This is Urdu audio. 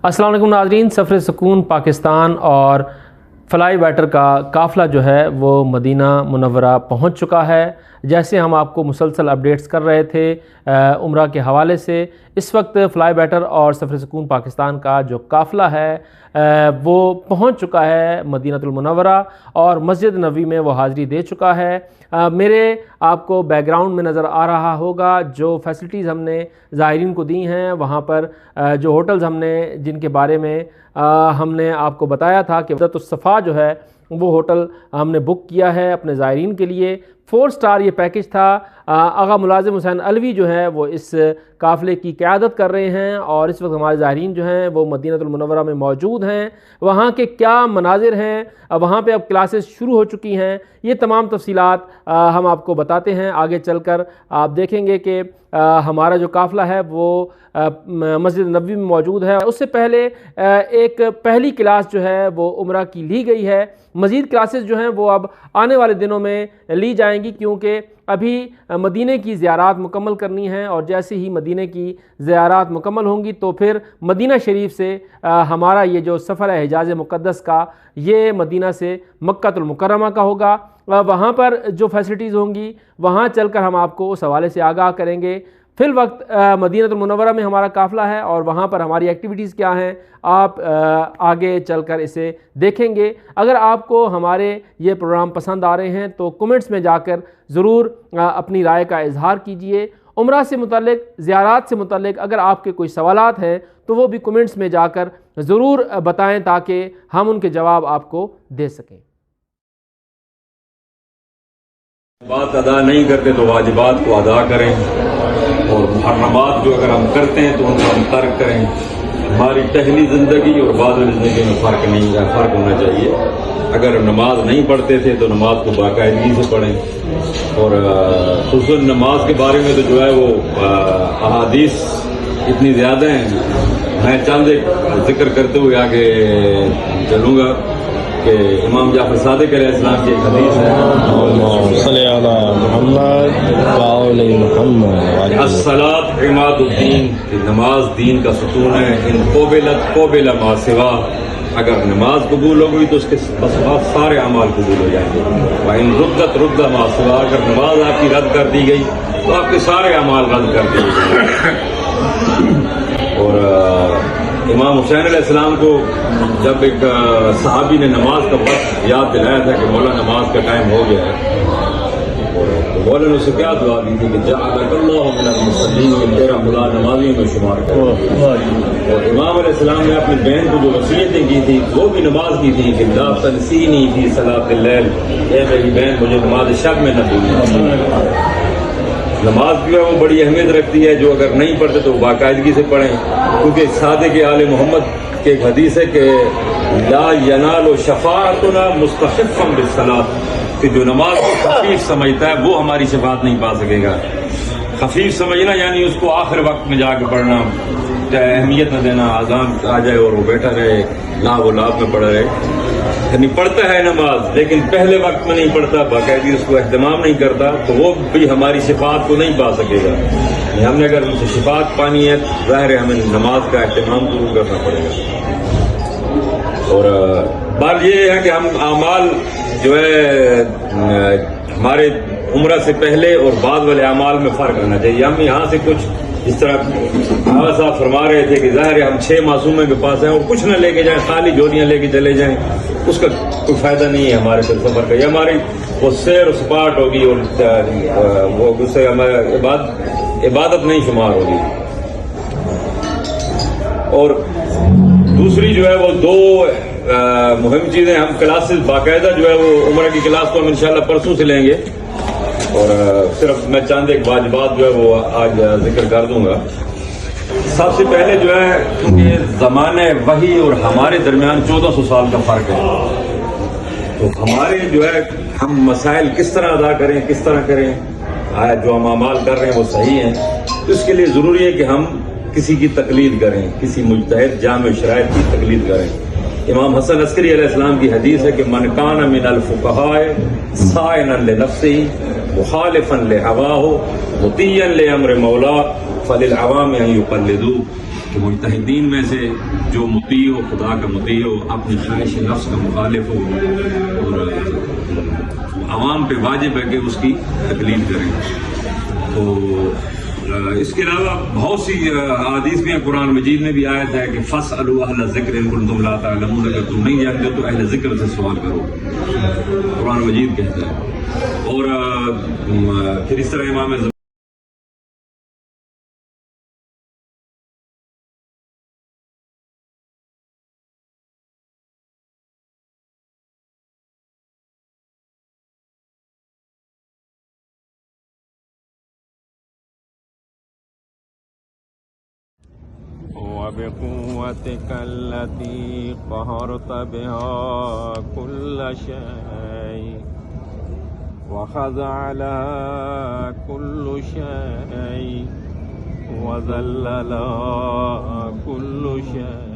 السلام علیکم ناظرین، سفر سکون پاکستان اور فلائی بیٹر کا قافلہ جو ہے وہ مدینہ منورہ پہنچ چکا ہے۔ جیسے ہم آپ کو مسلسل اپڈیٹس کر رہے تھے عمرہ کے حوالے سے، اس وقت فلائی بیٹر اور سفر سکون پاکستان کا جو قافلہ ہے وہ پہنچ چکا ہے مدینہ المنورہ اور مسجد نبوی میں وہ حاضری دے چکا ہے۔ میرے آپ کو بیک گراؤنڈ میں نظر آ رہا ہوگا جو فیسلٹیز ہم نے زائرین کو دی ہیں، وہاں پر جو ہوٹلز ہم نے جن کے بارے میں ہم نے آپ کو بتایا تھا کہ وحدت الصفا جو ہے وہ ہوٹل ہم نے بک کیا ہے اپنے زائرین کے لیے۔ 4 سٹار یہ پیکج تھا۔ آغا ملازم حسین علوی جو ہے وہ اس قافلے کی قیادت کر رہے ہیں اور اس وقت ہمارے زائرین جو ہیں وہ مدینہ المنورہ میں موجود ہیں۔ وہاں کے کیا مناظر ہیں، وہاں پہ اب کلاسز شروع ہو چکی ہیں، یہ تمام تفصیلات ہم آپ کو بتاتے ہیں۔ آگے چل کر آپ دیکھیں گے کہ ہمارا جو قافلہ ہے وہ مسجد نبوی میں موجود ہے۔ اس سے پہلے ایک پہلی کلاس جو ہے وہ عمرہ کی لی گئی ہے۔ مزید کلاسز جو ہیں وہ اب آنے والے دنوں میں لی جائیں گی، کیونکہ ابھی مدینہ کی زیارات مکمل کرنی ہیں اور جیسے ہی مدینہ کی زیارات مکمل ہوں گی تو پھر مدینہ شریف سے ہمارا یہ جو سفر ہے حجاز مقدس کا، یہ مدینہ سے مکہ المکرمہ کا ہوگا۔ وہاں پر جو فیسلٹیز ہوں گی وہاں چل کر ہم آپ کو اس حوالے سے آگاہ کریں گے۔ فی الوقت مدینہ المنورہ میں ہمارا قافلہ ہے اور وہاں پر ہماری ایکٹیویٹیز کیا ہیں آپ آگے چل کر اسے دیکھیں گے۔ اگر آپ کو ہمارے یہ پروگرام پسند آ رہے ہیں تو کمنٹس میں جا کر ضرور اپنی رائے کا اظہار کیجئے۔ عمرہ سے متعلق، زیارات سے متعلق اگر آپ کے کوئی سوالات ہیں تو وہ بھی کمنٹس میں جا کر ضرور بتائیں تاکہ ہم ان کے جواب آپ کو دے سکیں۔ بات ادا نہیں کرتے تو واجبات کو ادا کریں، اور محرمات جو اگر ہم کرتے ہیں تو ان کو ہم ترک کریں۔ ہماری پہلی زندگی اور بعد والی زندگی میں فرق ہونا چاہیے۔ اگر نماز نہیں پڑھتے تھے تو نماز کو باقاعدگی سے پڑھیں، اور خصوصاً نماز کے بارے میں تو جو ہے وہ احادیث اتنی زیادہ ہیں، میں چند ایک ذکر کرتے ہوئے آگے چلوں گا کہ امام جعفر صادق علیہ السلام کی ایک حدیث ہے، صلی اللہ محمد الصلاۃ عماد الدین، نماز دین کا ستون ہے۔ ان قبل ما سوا، اگر نماز قبول ہو گئی تو اس کے بس سارے اعمال قبول ہو جائیں گے۔ وَإِن رُدَّتْ ما سوا، اگر نماز آپ کی رد کر دی گئی تو آپ کے سارے اعمال رد کر دیے گئے۔ اور امام حسین علیہ السلام کو جب ایک صحابی نے نماز کا وقت یاد دلایا تھا کہ مولا نماز کا ٹائم ہو گیا ہے، تو مولا نے اسے کیا دعا دی تھی کہ جعلک اللہ من المصلین، کہ تیرا مولا نمازیوں میں شمار کرے۔ اور امام علیہ السلام نے اپنی بہن کو جو وصیتیں کی تھی وہ بھی نماز کی تھی کہ لا تنسینی فی صلاۃ اللیل، اے میری بہن مجھے نماز شب میں نہ بھولنا۔ نماز جو ہے وہ بڑی اہمیت رکھتی ہے، جو اگر نہیں پڑھتے تو باقاعدگی سے پڑھیں، کیونکہ صادق آل محمد کی ایک حدیث ہے کہ لا ینال شفاعتنا مستخفا بالصلاۃ، کہ جو نماز کو خفیف سمجھتا ہے وہ ہماری شفاعت نہیں پا سکے گا۔ خفیف سمجھنا یعنی اس کو آخر وقت میں جا کے پڑھنا، چاہے اہمیت نہ دینا، اذان آ جائے اور وہ بیٹھا رہے لاو و لاب میں پڑھا رہے، یعنی پڑھتا ہے نماز لیکن پہلے وقت میں نہیں پڑھتا، باقاعدگی اس کو اہتمام نہیں کرتا، تو وہ بھی ہماری شفاعت کو نہیں پا سکے گا۔ ہم نے اگر ان سے شفاعت پانی ہے ظاہر ہے ہمیں نماز کا اہتمام ضرور کرنا پڑے گا۔ اور بات یہ ہے کہ ہم اعمال جو ہے ہمارے عمرہ سے پہلے اور بعد والے اعمال میں فرق رہنا چاہیے۔ ہم یہاں سے کچھ اس طرح آغا صاحب فرما رہے تھے کہ ظاہر ہے ہم 6 معصومے کے پاس ہیں اور کچھ نہ لے کے جائیں، خالی جوڑیاں لے کے چلے جائیں، اس کا کوئی فائدہ نہیں ہے ہمارے سفر کا۔ یہ ہماری وہ سیر و سپاٹ ہوگی اور وہ اس سے ہمارے عبادت نہیں شمار ہوگی۔ اور دوسری جو ہے وہ 2 مہم چیزیں، ہم کلاسز باقاعدہ جو ہے وہ عمرہ کی کلاس تو ہم انشاءاللہ پرسوں سے لیں گے، اور صرف میں چند ایک واجبات جو ہے وہ آج ذکر کر دوں گا۔ سب سے پہلے جو ہے کیونکہ زمانہ وحی اور ہمارے درمیان 1400 سال کا فرق ہے، تو ہمارے جو ہے ہم مسائل کس طرح ادا کریں، کس طرح کریں، جو ہم اعمال کر رہے ہیں وہ صحیح ہیں، تو اس کے لیے ضروری ہے کہ ہم کسی کی تقلید کریں، کسی مجتہد جامع شرائط کی تقلید کریں۔ امام حسن عسکری علیہ السلام کی حدیث ہے کہ من کان من الفقہاء صائنا لنفسہ مخالفا لہواہ مطیعا لامر مولا فللعوام ان یقلدوہ، کہ مجتہدین میں سے جو مطیع ہو، خدا کا مطیع ہو، اپنی خواہش نفس کا مخالف ہو، اور عوام پہ واجب ہے کہ اس کی تکلیف کریں. تو اس کے علاوہ بہت سی احادیث میں قرآن مجید میں بھی آیت ہے کہ فاسألوا اہل الذکر ان کنتم لا تعلمون، اگر تم نہیں جانتے تو اہل ذکر سے سوال کرو، قرآن مجید کہتا ہے. اور پھر اس طرح امام وبقوتك التي قهرت بها كل شيء وخضع لها كل شيء وذل لها كل شيء